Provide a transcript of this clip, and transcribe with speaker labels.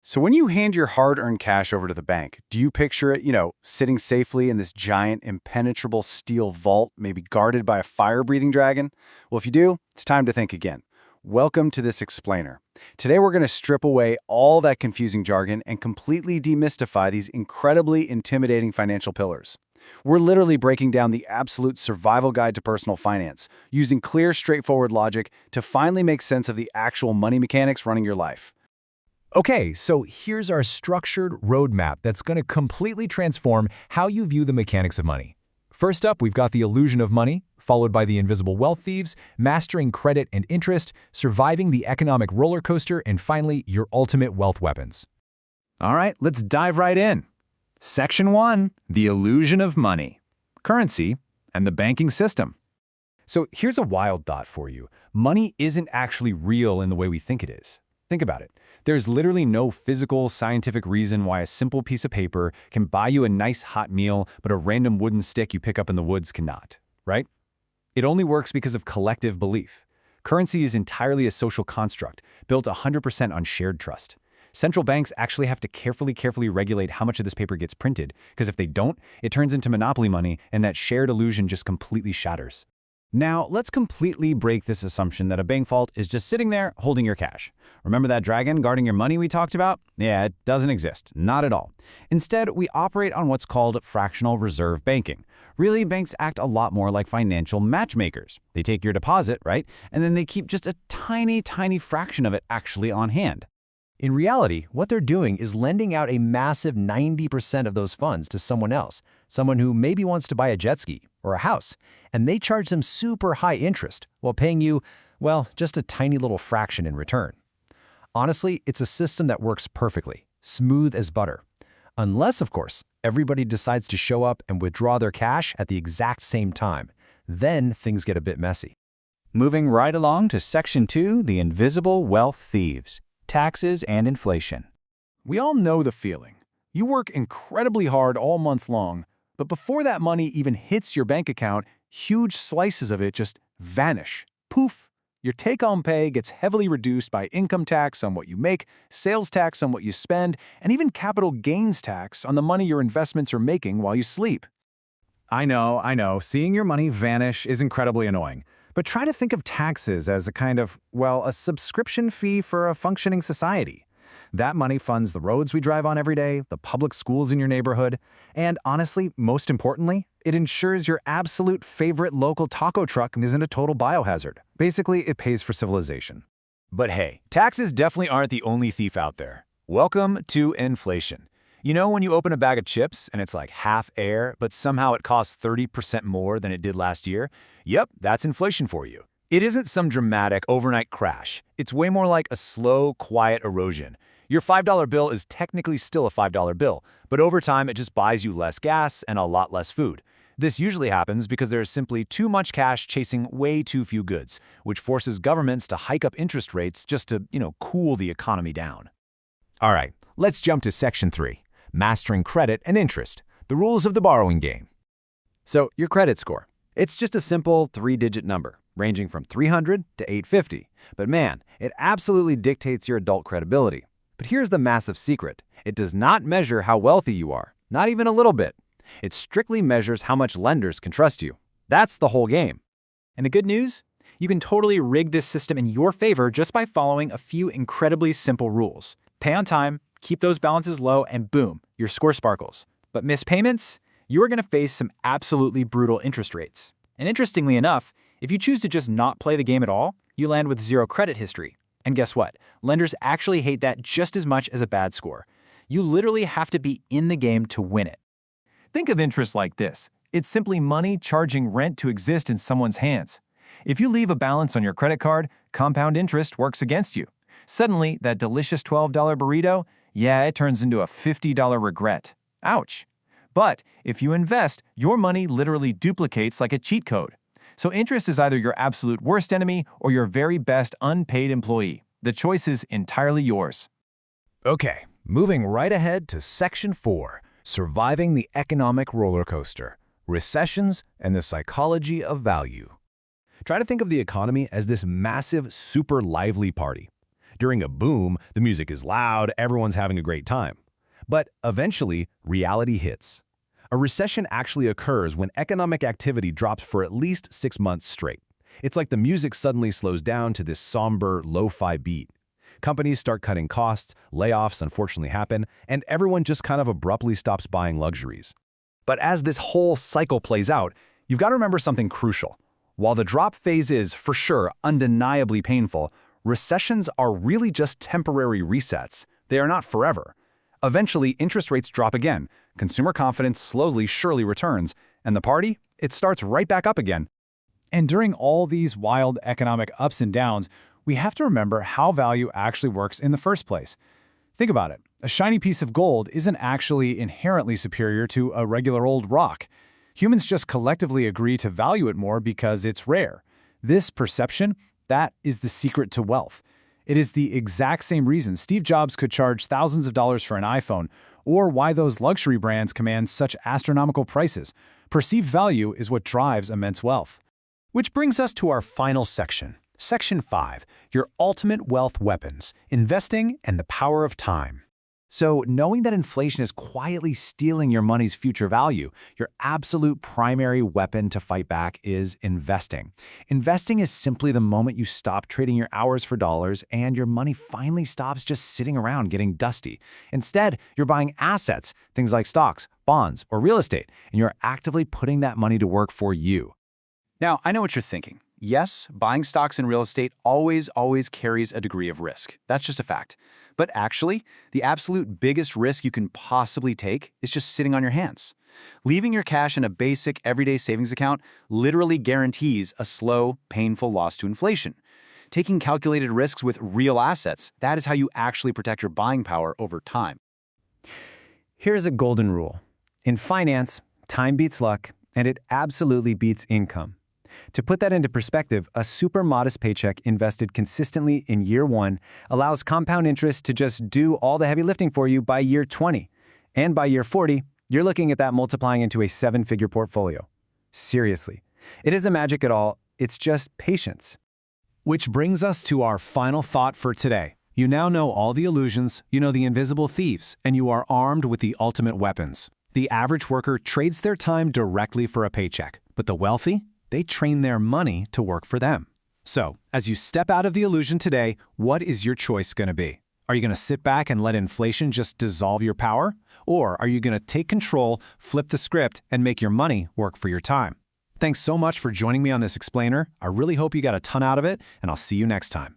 Speaker 1: So when you hand your hard-earned cash over to the bank, do you picture it, sitting safely in this giant, impenetrable steel vault, maybe guarded by a fire-breathing dragon? Well, if you do, it's time to think again. Welcome to this explainer. Today we're going to strip away all that confusing jargon and completely demystify these incredibly intimidating financial pillars. We're literally breaking down the absolute survival guide to personal finance, using clear, straightforward logic to finally make sense of the actual money mechanics running your life.
Speaker 2: Okay, so here's our structured roadmap that's going to completely transform how you view the mechanics of money. First up, we've got the illusion of money, followed by the invisible wealth thieves, mastering credit and interest, surviving the economic roller coaster, and finally, your ultimate wealth weapons.
Speaker 3: All right, let's dive right in. Section 1, the illusion of money, currency, and the banking system.
Speaker 2: So here's a wild thought for you. Money isn't actually real in the way we think it is. Think about it. There's literally no physical, scientific reason why a simple piece of paper can buy you a nice hot meal, but a random wooden stick you pick up in the woods cannot, right? It only works because of collective belief. Currency is entirely a social construct, built 100% on shared trust. Central banks actually have to carefully regulate how much of this paper gets printed, because if they don't, it turns into monopoly money, and that shared illusion just completely shatters.
Speaker 3: Now, let's completely break this assumption that a bank vault is just sitting there holding your cash. Remember that dragon guarding your money we talked about? Yeah, it doesn't exist. Not at all. Instead, we operate on what's called fractional reserve banking. Really, banks act a lot more like financial matchmakers. They take your deposit, right? And then they keep just a tiny fraction of it actually on hand.
Speaker 2: In reality, what they're doing is lending out a massive 90% of those funds to someone else, someone who maybe wants to buy a jet ski or a house, and they charge them super high interest while paying you, well, just a tiny little fraction in return. Honestly, it's a system that works perfectly, smooth as butter. Unless, of course, everybody decides to show up and withdraw their cash at the exact same time. Then things get a bit messy.
Speaker 3: Moving right along to Section 2, the invisible wealth thieves. Taxes and inflation.
Speaker 1: We all know the feeling. You work incredibly hard all months long, but before that money even hits your bank account, huge slices of it just vanish. Poof! Your take-home pay gets heavily reduced by income tax on what you make, sales tax on what you spend, and even capital gains tax on the money your investments are making while you sleep.
Speaker 3: I know, seeing your money vanish is incredibly annoying. But try to think of taxes as a kind of, well, a subscription fee for a functioning society. That money funds the roads we drive on every day, the public schools in your neighborhood, and honestly, most importantly, it ensures your absolute favorite local taco truck isn't a total biohazard. Basically, it pays for civilization. But hey, taxes definitely aren't the only thief out there. Welcome to inflation. You know when you open a bag of chips and it's like half air, but somehow it costs 30% more than it did last year? Yep, that's inflation for you. It isn't some dramatic overnight crash. It's way more like a slow, quiet erosion. Your $5 bill is technically still a $5 bill, but over time it just buys you less gas and a lot less food. This usually happens because there is simply too much cash chasing way too few goods, which forces governments to hike up interest rates just to, cool the economy down.
Speaker 2: All right, let's jump to Section 3. Mastering credit and interest, the rules of the borrowing game.
Speaker 1: So, your credit score. It's just a simple 3-digit number, ranging from 300 to 850. But man, it absolutely dictates your adult credibility. But here's the massive secret. It does not measure how wealthy you are, not even a little bit. It strictly measures how much lenders can trust you. That's the whole game.
Speaker 4: And the good news? You can totally rig this system in your favor just by following a few incredibly simple rules. Pay on time, keep those balances low, and boom, your score sparkles. But missed payments? You are going to face some absolutely brutal interest rates. And interestingly enough, if you choose to just not play the game at all, you land with zero credit history. And guess what? Lenders actually hate that just as much as a bad score. You literally have to be in the game to win it.
Speaker 5: Think of interest like this. It's simply money charging rent to exist in someone's hands. If you leave a balance on your credit card, compound interest works against you. Suddenly, that delicious $12 burrito, it turns into a $50 regret. Ouch. But if you invest, your money literally duplicates like a cheat code. So interest is either your absolute worst enemy or your very best unpaid employee. The choice is entirely yours.
Speaker 2: Okay, moving right ahead to Section 4, surviving the economic roller coaster, recessions and the psychology of value. Try to think of the economy as this massive, super lively party.
Speaker 3: During a boom, the music is loud, everyone's having a great time. But eventually, reality hits. A recession actually occurs when economic activity drops for at least 6 months straight. It's like the music suddenly slows down to this somber, lo-fi beat. Companies start cutting costs, layoffs unfortunately happen, and everyone just kind of abruptly stops buying luxuries.
Speaker 2: But as this whole cycle plays out, you've got to remember something crucial. While the drop phase is, for sure, undeniably painful, recessions are really just temporary resets. They are not forever. Eventually, interest rates drop again, consumer confidence slowly, surely returns, and the party, it starts right back up again.
Speaker 4: And during all these wild economic ups and downs, we have to remember how value actually works in the first place. Think about it. A shiny piece of gold isn't actually inherently superior to a regular old rock. Humans just collectively agree to value it more because it's rare. This perception, that is the secret to wealth. It is the exact same reason Steve Jobs could charge thousands of dollars for an iPhone, or why those luxury brands command such astronomical prices. Perceived value is what drives immense wealth.
Speaker 2: Which brings us to our final section. Section 5, your ultimate wealth weapons, investing and the power of time. So, knowing that inflation is quietly stealing your money's future value, your absolute primary weapon to fight back is investing. Investing is simply the moment you stop trading your hours for dollars and your money finally stops just sitting around getting dusty. Instead, you're buying assets, things like stocks, bonds, or real estate, and you're actively putting that money to work for you.
Speaker 1: Now, I know what you're thinking. Yes, buying stocks and real estate always carries a degree of risk. That's just a fact. But actually, the absolute biggest risk you can possibly take is just sitting on your hands. Leaving your cash in a basic everyday savings account literally guarantees a slow, painful loss to inflation. Taking calculated risks with real assets, that is how you actually protect your buying power over time.
Speaker 2: Here's a golden rule. In finance, time beats luck, and it absolutely beats income. To put that into perspective, a super modest paycheck invested consistently in year 1 allows compound interest to just do all the heavy lifting for you by year 20. And by year 40, you're looking at that multiplying into a 7-figure portfolio. Seriously. It isn't magic at all, it's just patience. Which brings us to our final thought for today. You now know all the illusions, you know the invisible thieves, and you are armed with the ultimate weapons. The average worker trades their time directly for a paycheck, but the wealthy? They train their money to work for them. So, as you step out of the illusion today, what is your choice going to be? Are you going to sit back and let inflation just dissolve your power? Or are you going to take control, flip the script, and make your money work for your time? Thanks so much for joining me on this explainer. I really hope you got a ton out of it, and I'll see you next time.